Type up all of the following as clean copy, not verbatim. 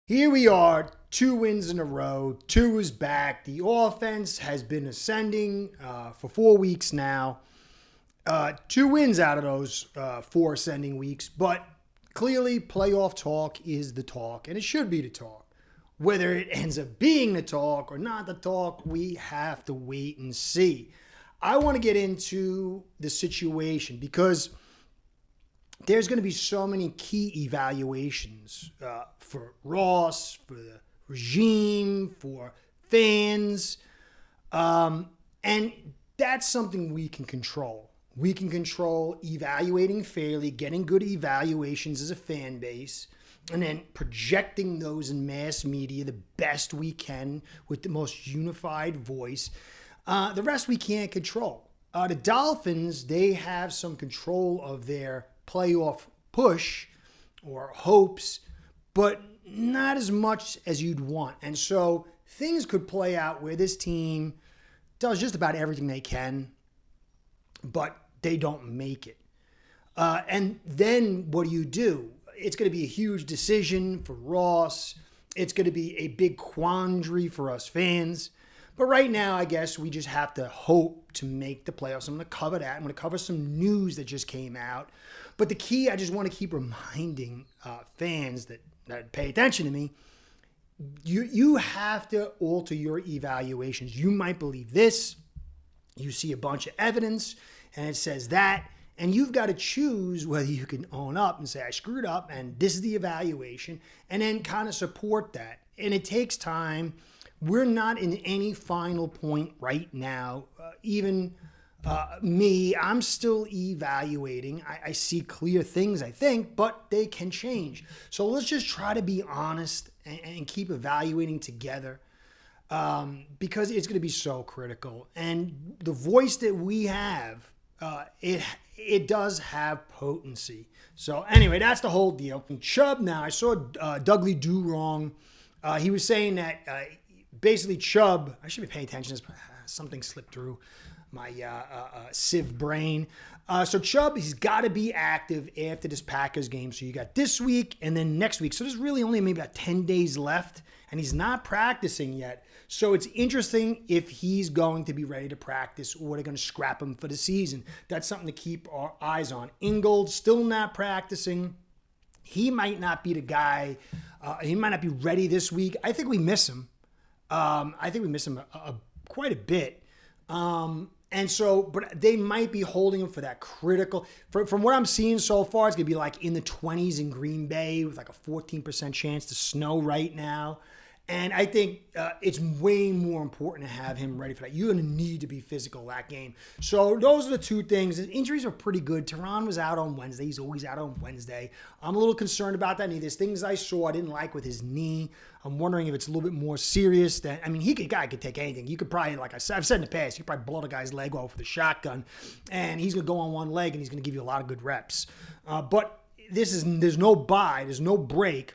Here we are, 2 wins in a row. Two is back. The offense has been ascending for 4 weeks now. 2 wins out of those 4 ascending weeks, but clearly playoff talk is the talk, and it should be the talk. Whether it ends up being the talk or not the talk, we have to wait and see. I want to get into the situation because there's going to be so many key evaluations for Ross, for the regime, for fans. And that's something we can control. We can control evaluating fairly, getting good evaluations as a fan base, and then projecting those in mass media the best we can with the most unified voice. The rest we can't control. The Dolphins, they have some control of their playoff push or hopes, but not as much as you'd want. And so things could play out where this team does just about everything they can, but they don't make it. And then what do? It's going to be a huge decision for Ross. It's going to be a big quandary for us fans. But right now, I guess we just have to hope to make the playoffs. I'm going to cover that. I'm going to cover some news that just came out. But the key, I just want to keep reminding fans that pay attention to me, you have to alter your evaluations. You might believe this. You see a bunch of evidence, and it says that. And you've got to choose whether you can own up and say, I screwed up, and this is the evaluation, and then kind of support that. And it takes time. We're not in any final point right now. Even me, I'm still evaluating. I see clear things, I think, but they can change. So let's just try to be honest and keep evaluating together because it's going to be so critical. And the voice that we have, it does have potency. So anyway, that's the whole deal. And Chubb now, I saw Dudley do wrong. He was saying that basically Chubb, I should be paying attention to this, something slipped through my sieve brain. So Chubb, he's got to be active after this Packers game. So you got this week and then next week. So there's really only maybe about 10 days left, and he's not practicing yet. So it's interesting if he's going to be ready to practice or they're going to scrap him for the season. That's something to keep our eyes on. Ingold still not practicing. He might not be the guy. He might not be ready this week. I think we miss him. I think we miss him quite a bit. And so, but they might be holding him for that critical. From what I'm seeing so far, it's going to be like in the 20s in Green Bay with like a 14% chance to snow right now. And I think it's way more important to have him ready for that. You're going to need to be physical that game. So those are the two things. The injuries are pretty good. Tehran was out on Wednesday. He's always out on Wednesday. I'm a little concerned about that knee. There's things I saw I didn't like with his knee. I'm wondering if it's a little bit more serious. Guy could take anything. You could probably, like I've said in the past, you could probably blow the guy's leg off with a shotgun, and he's going to go on one leg, and he's going to give you a lot of good reps. But there's no bye. There's no break.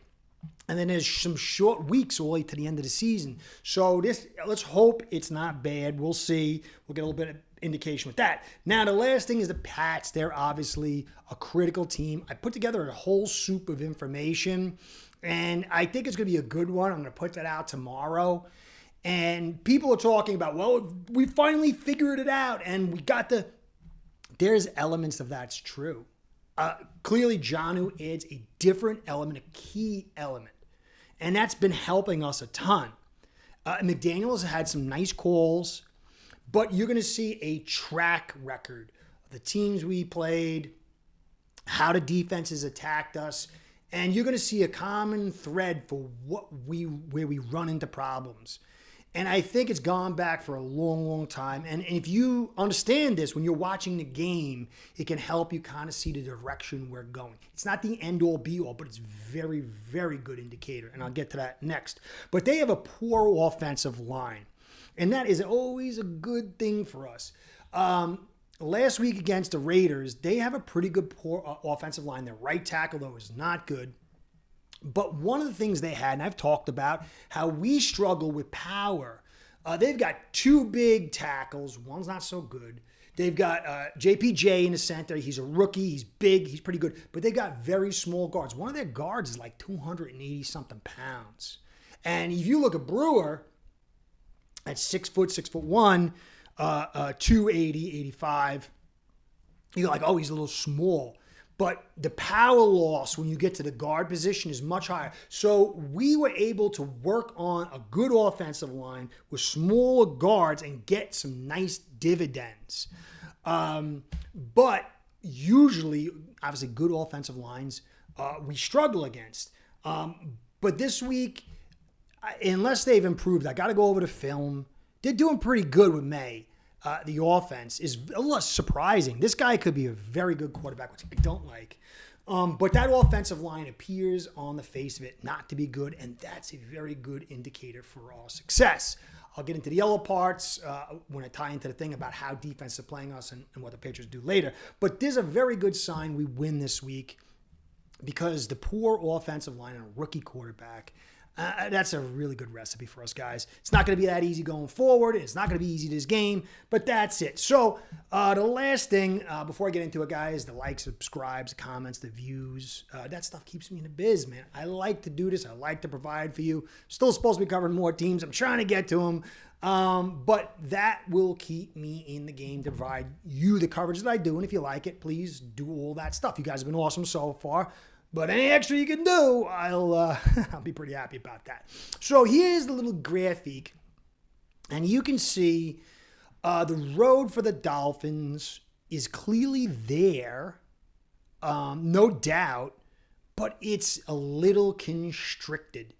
And then there's some short weeks all the way to the end of the season. So let's hope it's not bad. We'll see. We'll get a little bit of indication with that. Now, the last thing is the Pats. They're obviously a critical team. I put together a whole soup of information, and I think it's going to be a good one. I'm going to put that out tomorrow. And people are talking about, well, we finally figured it out, and there's elements of that's true. Clearly, Jonnu adds a different element, a key element. And that's been helping us a ton. McDaniels had some nice calls, but you're going to see a track record of the teams we played, how the defenses attacked us, and you're going to see a common thread for where we run into problems. And I think it's gone back for a long, long time. And if you understand this, when you're watching the game, it can help you kind of see the direction we're going. It's not the end-all, be-all, but it's very, very good indicator. And I'll get to that next. But they have a poor offensive line. And that is always a good thing for us. Last week against the Raiders, they have a pretty good poor offensive line. Their right tackle, though, is not good. But one of the things they had, and I've talked about how we struggle with power. They've got two big tackles. One's not so good. They've got JPJ in the center. He's a rookie. He's big. He's pretty good. But they got very small guards. One of their guards is like 280-something pounds. And if you look at Brewer at 6 foot, 6'1", 280, 85, you're like, oh, he's a little small. But the power loss when you get to the guard position is much higher. So we were able to work on a good offensive line with smaller guards and get some nice dividends. But usually, obviously, good offensive lines we struggle against. But this week, unless they've improved, I got to go over the film. They're doing pretty good with May. The offense is a little surprising. This guy could be a very good quarterback, which I don't like. But that offensive line appears on the face of it not to be good, and that's a very good indicator for our success. I'll get into the yellow parts when I tie into the thing about how defense is playing us and what the Patriots do later. But there's a very good sign we win this week because the poor offensive line and a rookie quarterback, that's a really good recipe for us, guys. It's not going to be that easy going forward. It's not going to be easy this game, but that's it. So the last thing before I get into it, guys, the likes, subscribes, the comments, the views, that stuff keeps me in the biz, man. I like to do this. I like to provide for you. Still supposed to be covering more teams. I'm trying to get to them. But that will keep me in the game to provide you the coverage that I do. And if you like it, please do all that stuff. You guys have been awesome so far. But any extra you can do, I'll be pretty happy about that. So here's the little graphic. And you can see the road for the Dolphins is clearly there. No doubt. But it's a little constricted.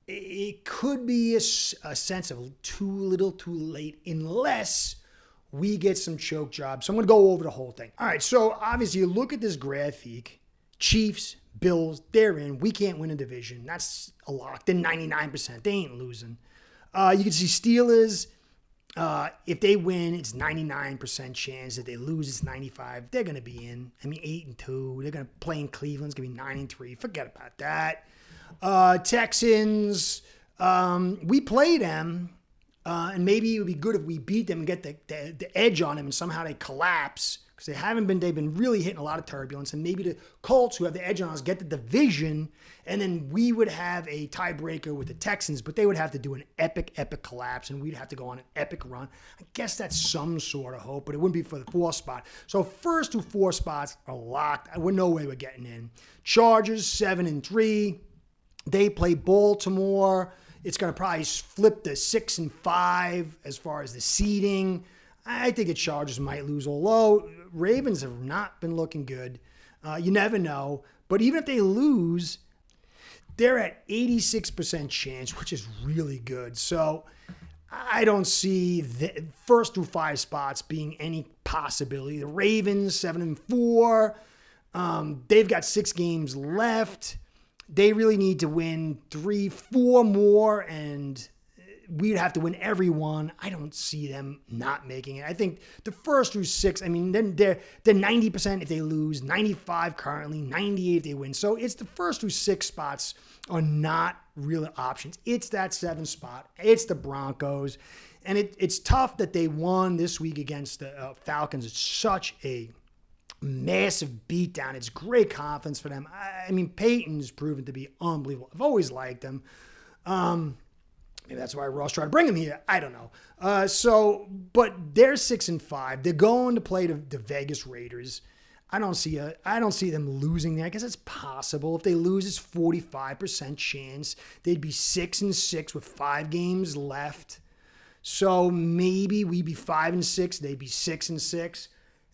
It could be a sense of too little, too late, unless we get some choke jobs. So I'm going to go over the whole thing. All right, so obviously you look at this graphic. Chiefs, Bills, they're in. We can't win a division. That's a lock. They're 99%. They ain't losing. You can see Steelers. If they win, it's 99% chance. If they lose, it's 95%. They're going to be in. I mean, 8-2. They're going to play in Cleveland. It's going to be 9-3. Forget about that. Texans, we play them. And maybe it would be good if we beat them and get the edge on them and somehow they collapse. They've been really hitting a lot of turbulence, and maybe the Colts, who have the edge on us, get the division, and then we would have a tiebreaker with the Texans, but they would have to do an epic collapse, and we'd have to go on an epic run. I guess that's some sort of hope, but it wouldn't be for the 4th spot. So first 2 4 spots are locked. We're no way we're getting in. Chargers 7-3. They play Baltimore. It's going to probably flip to 6-5 as far as the seeding. I think the Chargers might lose, although Ravens have not been looking good. You never know. But even if they lose, they're at 86% chance, which is really good. So I don't see the first through 5 spots being any possibility. The Ravens, 7-4. They've got 6 games left. They really need to win 3-4 more, and we'd have to win every one. I don't see them not making it. I think the first through 6, I mean, then they're 90% if they lose, 95 currently, 98 if they win. So it's the first through 6 spots are not real options. It's that 7th spot. It's the Broncos. And it's tough that they won this week against the Falcons. It's such a massive beatdown. It's great confidence for them. I mean, Peyton's proven to be unbelievable. I've always liked him. Maybe that's why Ross tried to bring him here. I don't know. But they're 6-5. They're going to play the Vegas Raiders. I don't see them losing there. I guess it's possible. If they lose, it's 45% chance. They'd be 6-6 with 5 games left. So maybe we'd be 5-6. They'd be 6-6.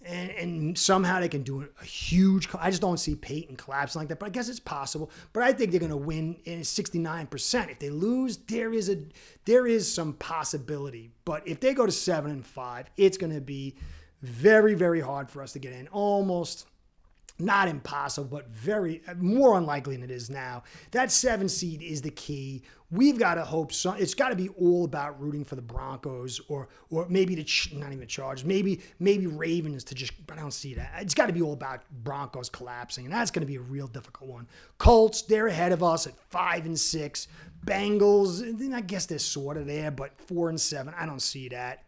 And somehow they can do a huge. I just don't see Peyton collapsing like that, but I guess it's possible. But I think they're going to win in 69%. If they lose, there is some possibility. But if they go to 7-5, it's going to be very, very hard for us to get in. Almost not impossible, but very more unlikely than it is now. That 7 seed is the key. We've got to hope it's got to be all about rooting for the Broncos or maybe not even the Chargers, maybe Ravens to just, but I don't see that. It's got to be all about Broncos collapsing, and that's going to be a real difficult one. Colts, they're ahead of us at 5-6. Bengals, I guess they're sort of there, but 4-7. I don't see that.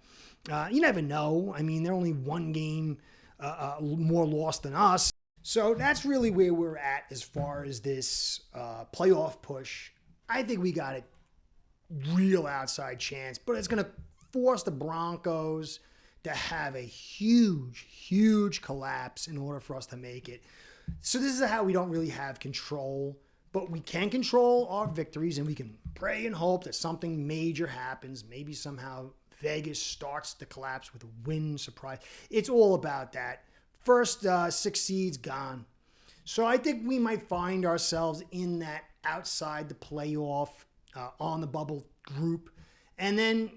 You never know. I mean, they're only one game more lost than us. So that's really where we're at as far as this playoff push. I think we got a real outside chance, but it's going to force the Broncos to have a huge, huge collapse in order for us to make it. So this is how we don't really have control, but we can control our victories, and we can pray and hope that something major happens. Maybe somehow Vegas starts to collapse with a win surprise. It's all about that. First 6 seeds gone. So I think we might find ourselves in that outside the playoff on the bubble group. And then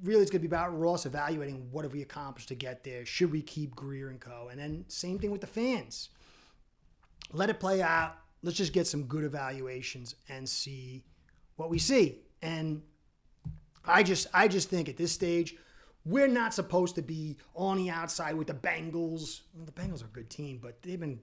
really it's going to be about Ross evaluating what have we accomplished to get there. Should we keep Greer and co? And then same thing with the fans. Let it play out. Let's just get some good evaluations and see what we see. And I just think at this stage, we're not supposed to be on the outside with the Bengals. Well, the Bengals are a good team, but they've been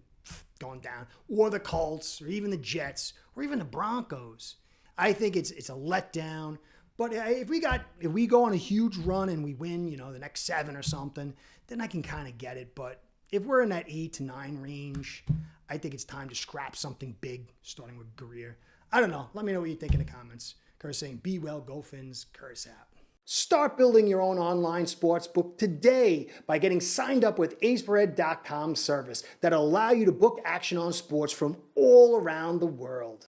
going down. Or the Colts, or even the Jets, or even the Broncos. I think it's a letdown. But if we go on a huge run and we win, the next 7 or something, then I can kind of get it. But if we're in that 8 to 9 range, I think it's time to scrap something big, starting with Greer. I don't know. Let me know what you think in the comments. Curse saying, be well, go Fins, curse out. Start building your own online sportsbook today by getting signed up with acebread.com service that'll allow you to book action on sports from all around the world.